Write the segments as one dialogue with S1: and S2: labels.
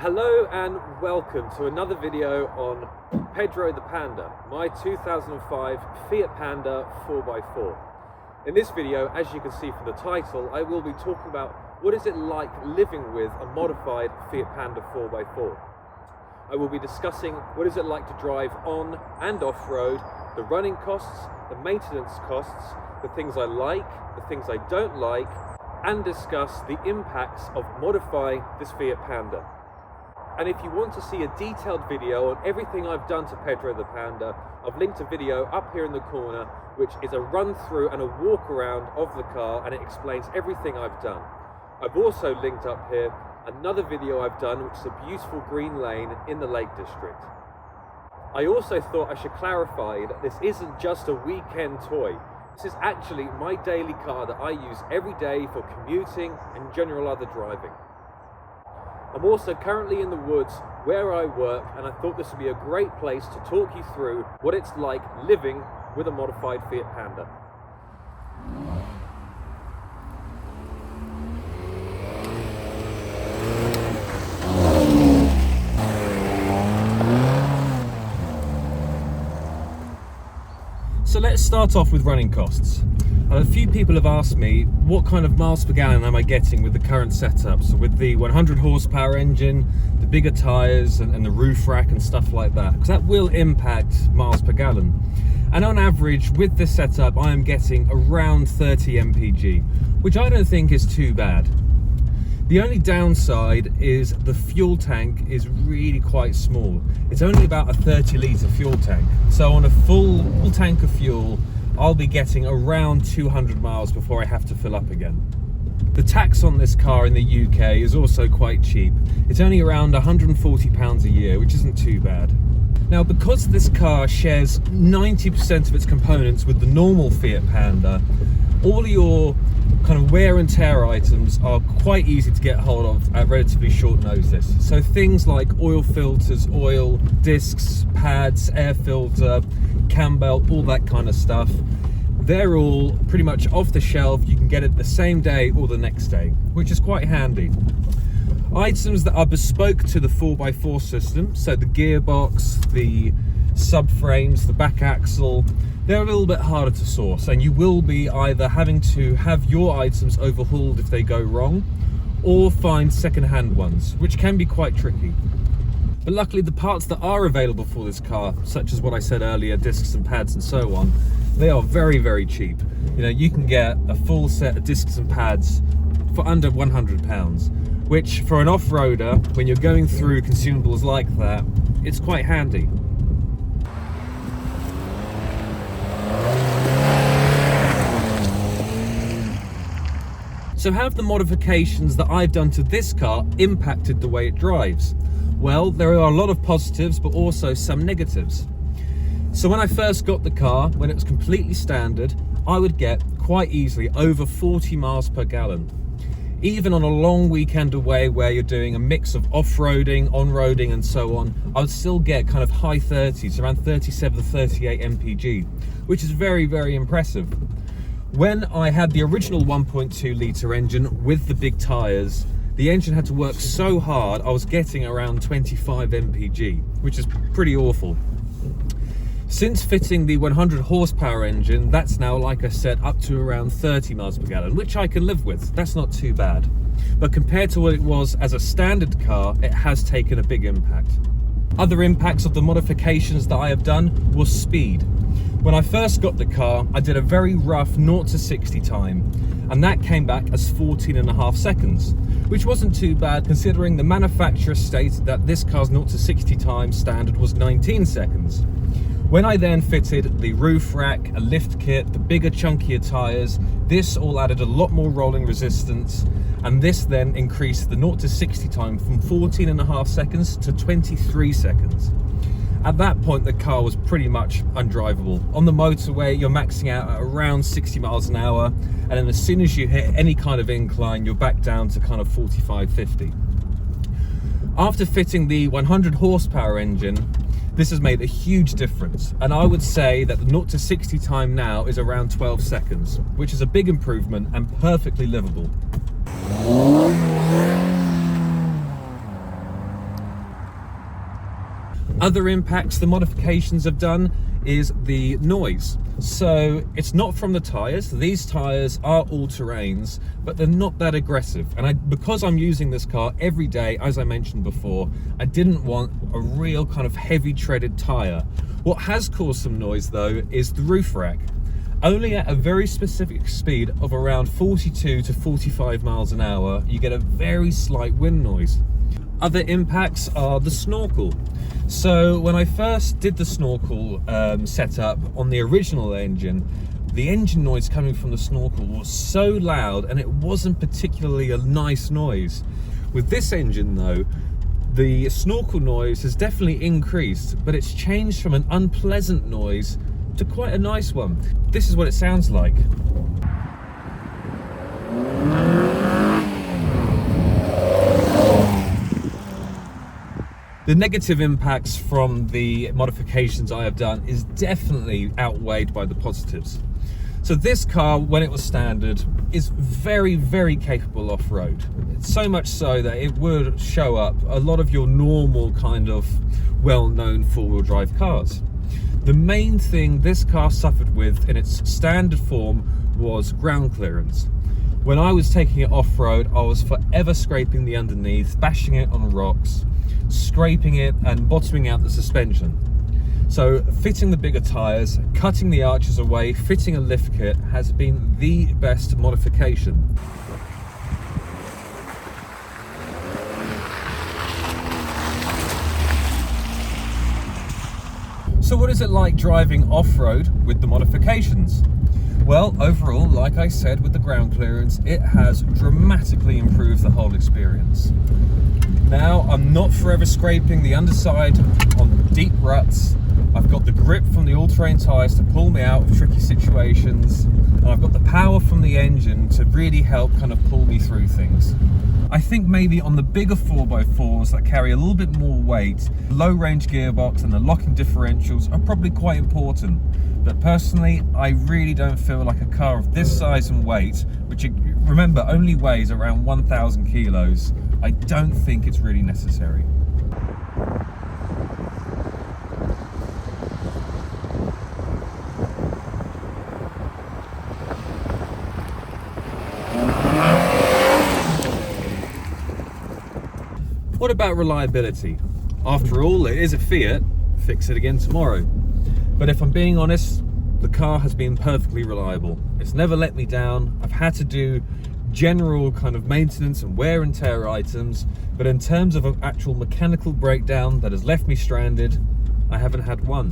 S1: Hello and welcome to another video on Pedro the Panda, my 2005 Fiat Panda 4x4. In this video, as you can see from the title, I will be talking about what is it like living with a modified Fiat Panda 4x4. I will be discussing what is it like to drive on and off-road, the running costs, the maintenance costs, the things I like, the things I don't like, and discuss the impacts of modifying this Fiat Panda. And if you want to see a detailed video on everything I've done to Pedro the Panda, I've linked a video up here in the corner, which is a run through and a walk around of the car, and it explains everything I've done. I've also linked up here another video I've done, which is a beautiful green lane in the Lake District. I also thought I should clarify that this isn't just a weekend toy. This is actually my daily car that I use every day for commuting and general other driving. I'm also currently in the woods where I work, and I thought this would be a great place to talk you through what it's like living with a modified Fiat Panda. So let's start off with running costs. A few people have asked me what kind of miles per gallon am I getting with the current setup. So with the 100 horsepower engine, the bigger tyres and the roof rack and stuff like that, because that will impact miles per gallon. And on average with this setup I am getting around 30 mpg, which I don't think is too bad. The only downside is the fuel tank is really quite small. It's only about a 30 litre fuel tank. So on a full tank of fuel, I'll be getting around 200 miles before I have to fill up again. The tax on this car in the UK is also quite cheap. It's only around £140 a year, which isn't too bad. Now, because this car shares 90% of its components with the normal Fiat Panda, all your kind of wear and tear items are quite easy to get hold of at relatively short notice. So things like oil filters, oil, discs, pads, air filter, cam belt, all that kind of stuff, they're all pretty much off the shelf. You can get it the same day or the next day, which is quite handy. Items that are bespoke to the 4x4 system, so the gearbox, the subframes, the back axle, they're a little bit harder to source, and you will be either having to have your items overhauled if they go wrong, or find second-hand ones, which can be quite tricky. But luckily the parts that are available for this car, such as what I said earlier, discs and pads and so on, they are very, very cheap. You know, you can get a full set of discs and pads for under £100, which for an off-roader, when you're going through consumables like that, it's quite handy. So how have the modifications that I've done to this car impacted the way it drives? Well, there are a lot of positives, but also some negatives. So when I first got the car, when it was completely standard, I would get quite easily over 40 miles per gallon. Even on a long weekend away where you're doing a mix of off-roading, on-roading and so on, I would still get kind of high 30s, around 37, 38 mpg, which is very, very impressive. When I had the original 1.2 litre engine with the big tyres, the engine had to work so hard I was getting around 25 mpg, which is pretty awful. Since fitting the 100 horsepower engine, that's now, like I said, up to around 30 miles per gallon, which I can live with. That's not too bad. But compared to what it was as a standard car, it has taken a big impact. Other impacts of the modifications that I have done was speed. When I first got the car, I did a very rough 0 to 60 time, and that came back as 14.5 seconds, which wasn't too bad considering the manufacturer stated that this car's 0 to 60 time standard was 19 seconds. When I then fitted the roof rack, a lift kit, the bigger chunkier tyres, this all added a lot more rolling resistance, and this then increased the 0 to 60 time from 14.5 seconds to 23 seconds. At that point the car was pretty much undrivable. On the motorway you're maxing out at around 60 miles an hour, and then as soon as you hit any kind of incline you're back down to kind of 45, 50. After fitting the 100 horsepower engine, this has made a huge difference, and I would say that the 0 to 60 time now is around 12 seconds, which is a big improvement and perfectly livable. Other impacts the modifications have done is the noise. So it's not from the tires. These tires are all-terrains, but they're not that aggressive. And because I'm using this car every day, as I mentioned before, I didn't want a real kind of heavy treaded tire. What has caused some noise though is the roof rack. Only at a very specific speed of around 42 to 45 miles an hour, you get a very slight wind noise. Other impacts are the snorkel. So when I first did the snorkel setup on the original engine, the engine noise coming from the snorkel was so loud and it wasn't particularly a nice noise. With this engine though, the snorkel noise has definitely increased, but it's changed from an unpleasant noise to quite a nice one. This is what it sounds like. The negative impacts from the modifications I have done is definitely outweighed by the positives. So this car, when it was standard, is very, very capable off-road. So much so that it would show up a lot of your normal kind of well-known four-wheel drive cars. The main thing this car suffered with in its standard form was ground clearance. When I was taking it off-road, I was forever scraping the underneath, bashing it on rocks, scraping it and bottoming out the suspension. So fitting the bigger tires, cutting the arches away, fitting a lift kit has been the best modification. So what is it like driving off-road with the modifications? Well, overall, like I said, with the ground clearance, it has dramatically improved the whole experience. Now, I'm not forever scraping the underside on deep ruts. I've got the grip from the all-terrain tyres to pull me out of tricky situations, and I've got the power from the engine to really help kind of pull me through things. I think maybe on the bigger 4x4s that carry a little bit more weight, low range gearbox and the locking differentials are probably quite important. But personally, I really don't feel like a car of this size and weight, which remember only weighs around 1,000 kilos, I don't think it's really necessary. What about reliability? After all, it is a Fiat, fix it again tomorrow. But if I'm being honest, the car has been perfectly reliable. It's never let me down. I've had to do general kind of maintenance and wear and tear items, but in terms of an actual mechanical breakdown that has left me stranded, I haven't had one.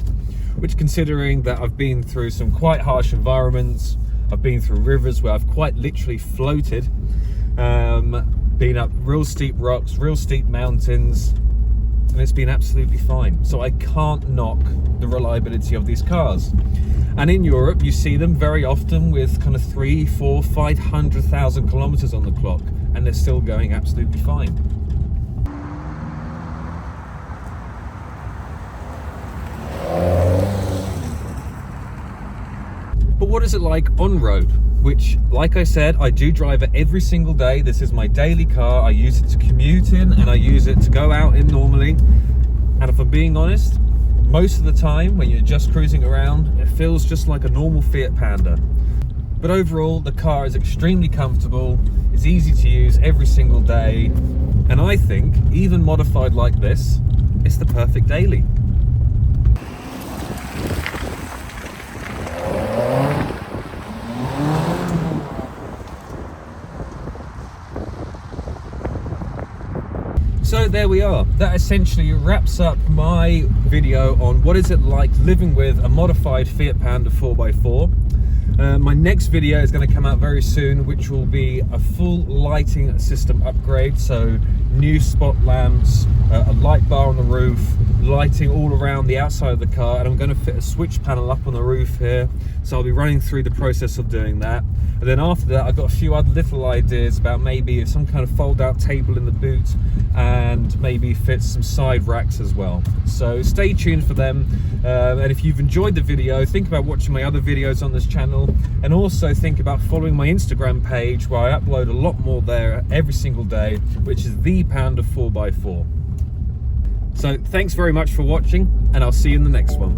S1: Which, considering that I've been through some quite harsh environments, I've been through rivers where I've quite literally floated, been up real steep rocks, real steep mountains, and it's been absolutely fine. So I can't knock the reliability of these cars. And in Europe, you see them very often with kind of 300, 400, 500,000 kilometers on the clock, and they're still going absolutely fine. But what is it like on road? Which, like I said, I do drive it every single day. This is my daily car. I use it to commute in, and I use it to go out in normally. And if I'm being honest, most of the time when you're just cruising around, it feels just like a normal Fiat Panda. But overall, the car is extremely comfortable. It's easy to use every single day. And I think, even modified like this, it's the perfect daily. So there we are. That essentially wraps up my video on what is it like living with a modified Fiat Panda 4x4. My next video is going to come out very soon, which will be a full lighting system upgrade. So new spot lamps, a light bar on the roof, lighting all around the outside of the car, and I'm going to fit a switch panel up on the roof here. So I'll be running through the process of doing that. And then after that, I've got a few other little ideas about maybe some kind of fold-out table in the boot, and maybe fit some side racks as well. So stay tuned for them. And if you've enjoyed the video, think about watching my other videos on this channel, and also think about following my Instagram page, where I upload a lot more there every single day, which is the Panda 4x4. So thanks very much for watching, and I'll see you in the next one.